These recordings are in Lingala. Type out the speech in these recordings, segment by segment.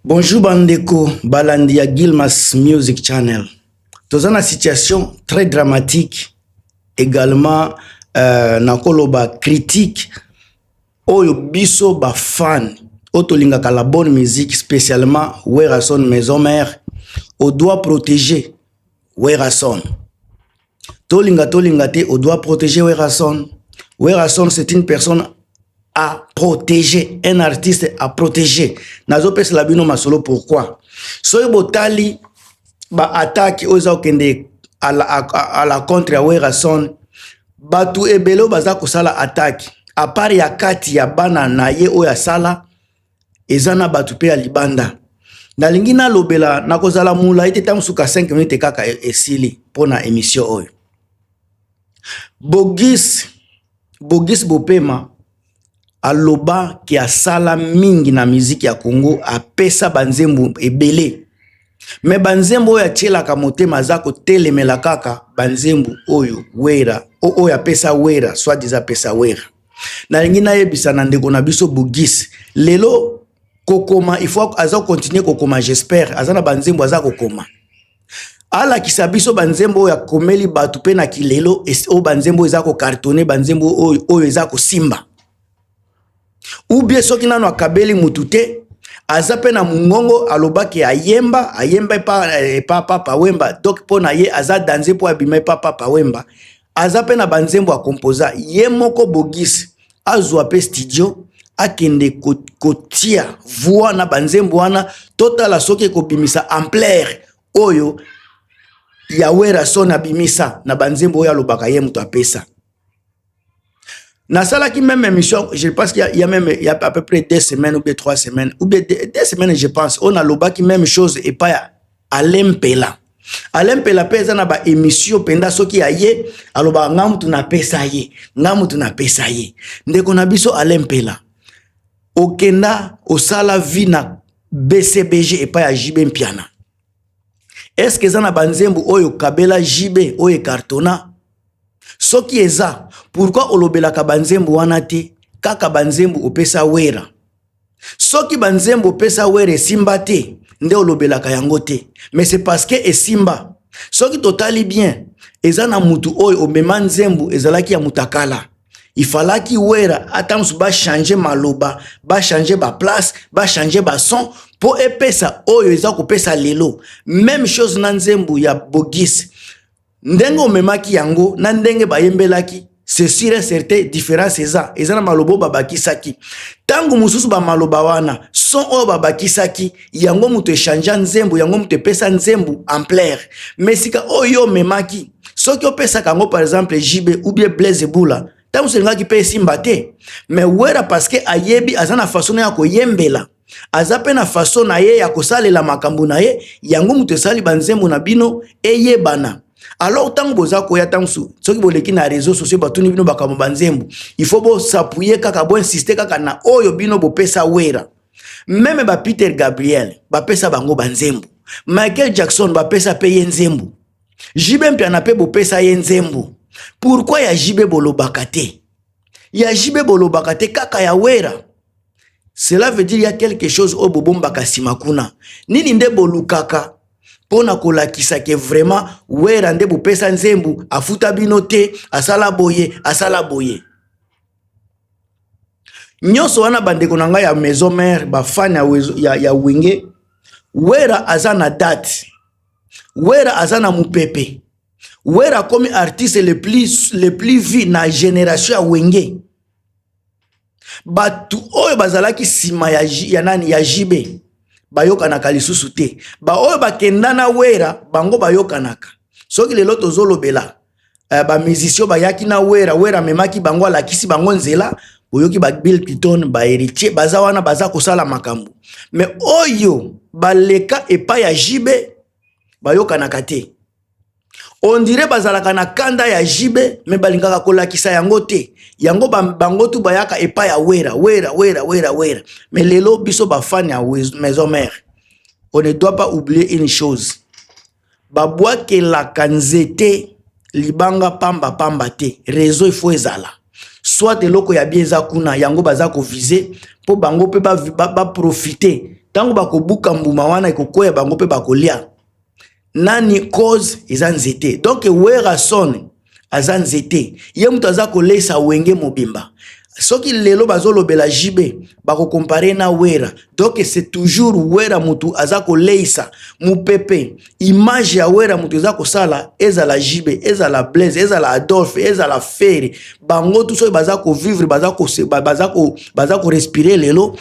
Bonjour Bandeko, Balandia Gilmas Music Channel. Dans une situation très dramatique, également nakoloba critique, oyo biso ba fan, otolinga ka la bonne musique, spécialement Werason Maison Mère, on doit protéger Werason. Tolinga te, on doit protéger Werason. Werason c'est une personne à protéger, un artiste à protéger. Nazo pes labino masolo pourquoi? Soy botali ba attaque oza okende à la contre ya Werason, batu ebelo baza kosala attaque. À part ya kati ya bana na ye oya sala, ezana batu pe ya libanda. Nalingi na lobela nakozala mula ite tamusuka 5 minutes kaka esili pona émission oyo. Bogis Bopema aloba ki asala mingi na miziki ya Congo apesa banzembo ebele. Me banzembo oyo atielaka motema za kotelemela kaka banzembo oyo Wera oyo apesa Wera soit déjà pesa Wera. Nalingi na yebisa na ndeko na biso Bogis lelo kokoma il faut aza continuer kokoma, j'espère azana banzembo aza kokoma. Ala kisabiso banzembo ya komeli batu pe na kilelo o banzembo eza ko cartonner banzembo oyo eza ko simba. Ou bien soki nano akabeli mutute aza pe na mungongo alobaki ayemba pa papa wemba donc pona ye aza danser po abime papa wemba aza pe na banzembo a composa ye moko Bogis azwa pe studio akende kotia voix na banzembo wana totala soki ko bimisa ampleur oyo ya Werason abimisa na banzembo oyo alobaka ye muto apesa. Na sala qui même émission, je pense qu'il y a à peu près 2 semaines ou bien 3 semaines ou bien 2 semaines je pense, on a loba qui même chose et pas Alain Pela. Alain Pela pesa na ba émission penda soki aye aloba ngamu tunapesa ye, ngamu tunapesa ye. Ndeko na biso Alain Pela. Okenda osala vina BCBG et pas ya JB Mpiana. Est-ce que ça na banzembo oyo kabela JB oyo cartona? Soki eza, pourquoi olobela ka banzembo wana te, kaka banzembo opesa Wera? Soki banzembo opesa Wera esimba te, nde olobela ka yango te. Mais c'est parce que esimba. Soki totali bien, eza na mutu oyo omema nzembo ezalaki ya mutakala. Il fallait ki Wera atamsu ba changer maloba, ba changer ba place, ba changer ba son, po epesa oyo eza kopesa lelo. Même chose na nzembo ya Bogis. Ndenge omemaki yango na ndenge bayembelaki c'est sûr et certain différence eza na malobo babakisaki tangu mususu ba maloba wana son oyo babakisaki yango muto echanja nzembo yango muto pesa nzembo ampleur mais sika oyo memaki soki opesa kango par exemple JB ou bien Blaise Bula tangu selingaki pe simba te mais Wera parce que ayebi azana façon ya koyembela azape na façon na ye ya kosalela makambo na ye yango muto sali banzembo na bino eyebana. Alors tant boza koya tansu soki boleki na réseaux sociaux batuni bino bakamo banzembo il faut bo s'appuyer kaka bo insister kaka na oyo bino bo pesa Wera. Même ba Peter Gabriel ba pesa bango banzembo, Michael Jackson ba pesa pe yenzembo, JB Mpiana pe bo pesa yenzembo. Pourquoi ya JB bolobaka te? Ya JB bolobaka te kaka ya Wera? Cela veut dire il y a quelque chose au bobombaka simakuna. Nini nde bolukaka pona kolakisa ke vraiment Wera nde bopesa nzembu afuta bino te asala boye. Nyoso wana bandeko na ngai ya Maison Mère ba fan ya Wenge, Wera azana date, Wera azana mupepe, Wera comme artiste le plus vu na génération ya Wenge. Batu oyo bazalaki sima ya nani ya JB bayokanaka lisusu te, ba oyo bakenda na Wera bango bayokanaka. Soki lelo tozolobela ba musicien bayaki na Wera memaki bango alakisi bango nzela boyoki ba Bill Clinton ba héritier baza wana baza kosala makambo. Mais oyo baleka epa ya JB bayokanaka te. On dirait bazalaka na kanda ya JB me balingaka kolakisa yango te. Yango bango tu bayaka epa ya Wera. Mais lelo biso ba fan ya Maison Mère. On ne doit pas oublier une chose. Babwa ke la kanzete libanga pamba te. Réseau il faut ezala. Soit eloko ya bieza kuna yango baza ko viser po bango pe ba profiter tango bakobuka mbuma wana ekokoya bango pe bakolia nani cause eza nzete. Donc wera son aza nzete ye mutu aza kolesa wenge mobimba. Soki lelo bazolobela jibe bako compare na wera, donc c'est toujours wera mutu aza koleisa mupepe. Image ya wera mutu aza kosala ezala jibe, ezala Blaise, ezala Adolphe, ezala Fere, bango tout so baza ko vivre, baza ko respirer lelo.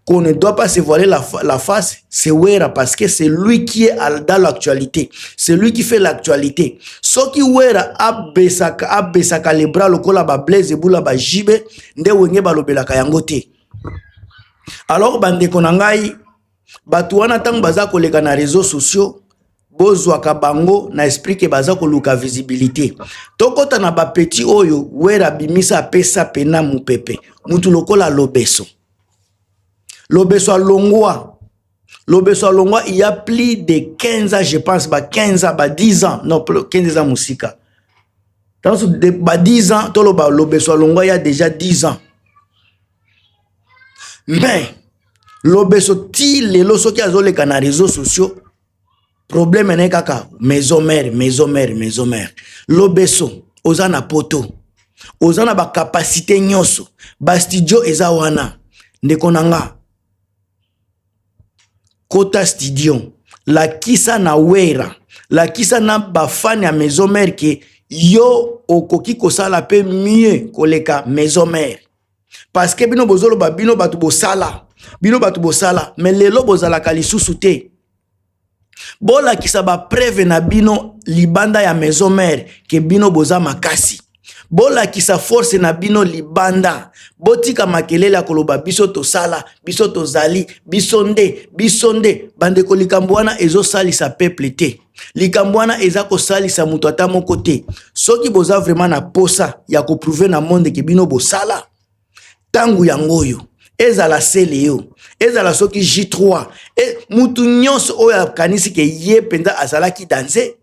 Qu'on ne doit pas se voiler la face, c'est Wera, parce que c'est lui qui est dans l'actualité. C'est lui qui fait l'actualité. Ce qui Wera a besaka les bras, le kola ba Blaise et boula ba jibe, nde wenge ba lobela kayangote. Alors, bande konangai, batuana tang baza koleka na réseaux sociaux, bozwaka bango na esprit ke baza koluka visibilité. Tokota na ba petit oyo, Wera bimisa pesa pena mupepe. Mutu lokola lobeso. Lobeso à Longwa, il y a plus de 15 ans, je pense, 15 ans, 10 ans, non, 15 ans, Moussika. Dans 10 ans, Lobeso à Longwa, il y a déjà 10 ans. Mais, Lobeso, ti les loso qui a les réseaux sociaux, problème n'est kaka, maison mère. Lobeso, ozana poto, ozana ba capacité nyoso, ba studio ezawana, nekonanga. Kota studio la kisa na wera la kisa na bafani ya maison mère ke yo okoki kosala pe mieux koleka maison mère parce que bino bozolo ba bino batu bosala mais lelo bozala kalisusu te bola kisa ba preuve na bino libanda ya maison mère ke bino boza makasi bola kisa force na bino libanda botika makelele koloba biso to sala biso to zali bisonde bandeko likambo wana ezo salisa peuple te likambo wana eza ko salisa mutu ata moko te soki boza vraiment na posa ya ko prouver na monde ke bino bosala tangu yangoyo ezala sele yo ezala soki J3 e mutu nyonso oya kanisi ke ye penda azalaki danse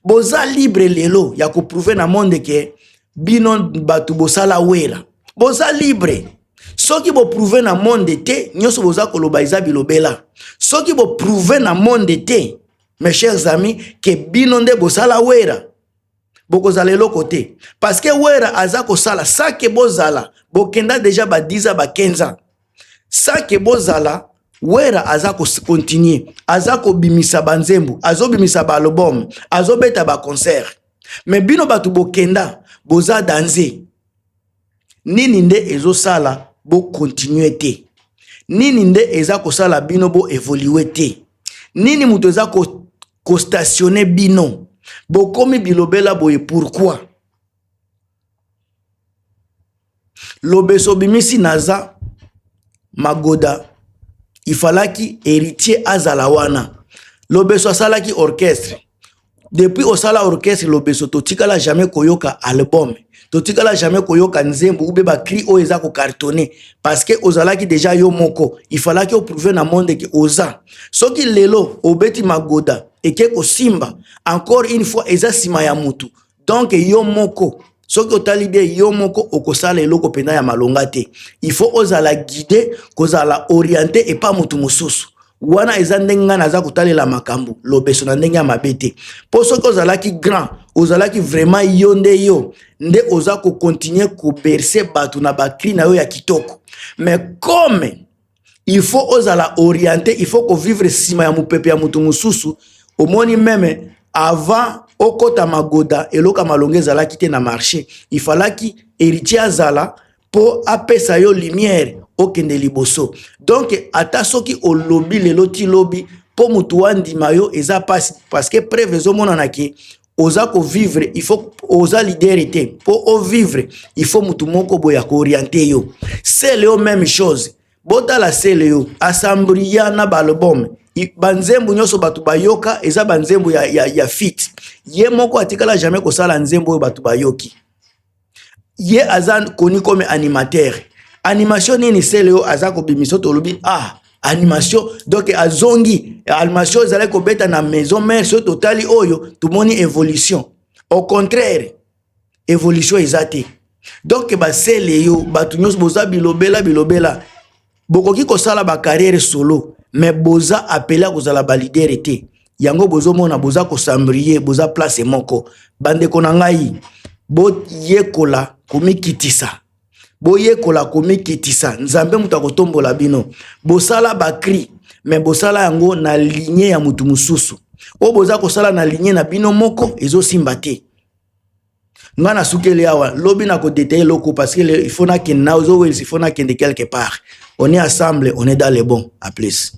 boza libre lelo ya ko prouver na monde ke bino batu bosala wera boza libre soki bo prouver na monde te nyoso boza koloba iza bilobela soki bo prouver na monde te mes chers amis ke bino nde bosala wera bokozala eloko te parce que wera aza kosala sa ke bozala bokenda déjà ba 10 ans ba 15 ans sa ke bozala wera aza ko continuer aza ko bimisa banzembu azo bimisa ba album azo beta ba concert mais bino batu bokenda boza danser nini nde ezo sala bo continuer te nini nde eza ko sala bino bo évoluer te nini muto eza ko stationner bino bo komi bilobela boye pourquoi Lobeso bimisi naza magoda ifalaki héritier azalawana Lobeso asalaki orchestre depuis osala orchestre Lobeso totikala jamais koyoka album totikala jamais koyoka nzembo ube ba cri o eza ko cartonner parce que ozalaki déjà yo moko il fallait que prouver na monde que oza soki lelo obeti magoda eke ko simba encore une fois eza sima ya mutu donc yo moko soki otali bien yo moko okosala eloko pena ya malonga te il faut ozala guider kozala orienter et pas mutu mususu wana eza ndenga naza kotalela makambo Lobeso na ndenge ya mabete po soki ozalaki grand ozalaki vraiment yo nde yo nde oza ko continuer ko bercer batu na bakri na yo ya kitoko mais comme il faut ozala orienter il faut ko vivre sima ya mupepe ya mutu mususu omoni meme avant okota magoda eloka malonge ezalaki te na marché il fallaki héritier azala po apesa yo lumière okende liboso donc ata soki olobi lelo ti lobi po mutu wandima yo eza pasi parce que preuve ezomonana ke oza ko vivre il faut oza leader te po o vivre il faut mutu moko boya ko orienter yo c'est le même chose botala sele yo asambria na balbum banzembu nyoso batu bayoka eza banzembu ya fit ye moko atikala jamais kosala nzembo yo batu bayoki ye azan koni comme animateur animation nini sele yo azako bimiso tolobi animation donc azongi animation ezala ko beta na maison mère so totali oyo tumoni évolution au contraire évolution ezate donc ba sele yo batu nyos boza bilobela bokoki kosala ba carrière solo mais boza appelé à kozala balidere te. Yango bozo mona boza ko sambrier, boza place moko. Bande konangai, bo yekola komi kitisa. Bo yekola komi kitisa. Nzambe muta kotombola bino. Bosala bakri, mais bosala yango na lignée ya mutu mususu. O boza kosala na lignée na bino moko, ezo simbate. Ngana sukele awa, lobi na ko détailler loko parce que il faut na ken nauzo, il faut na ken de quelque part. On est ensemble, on est dans les bons. À plus.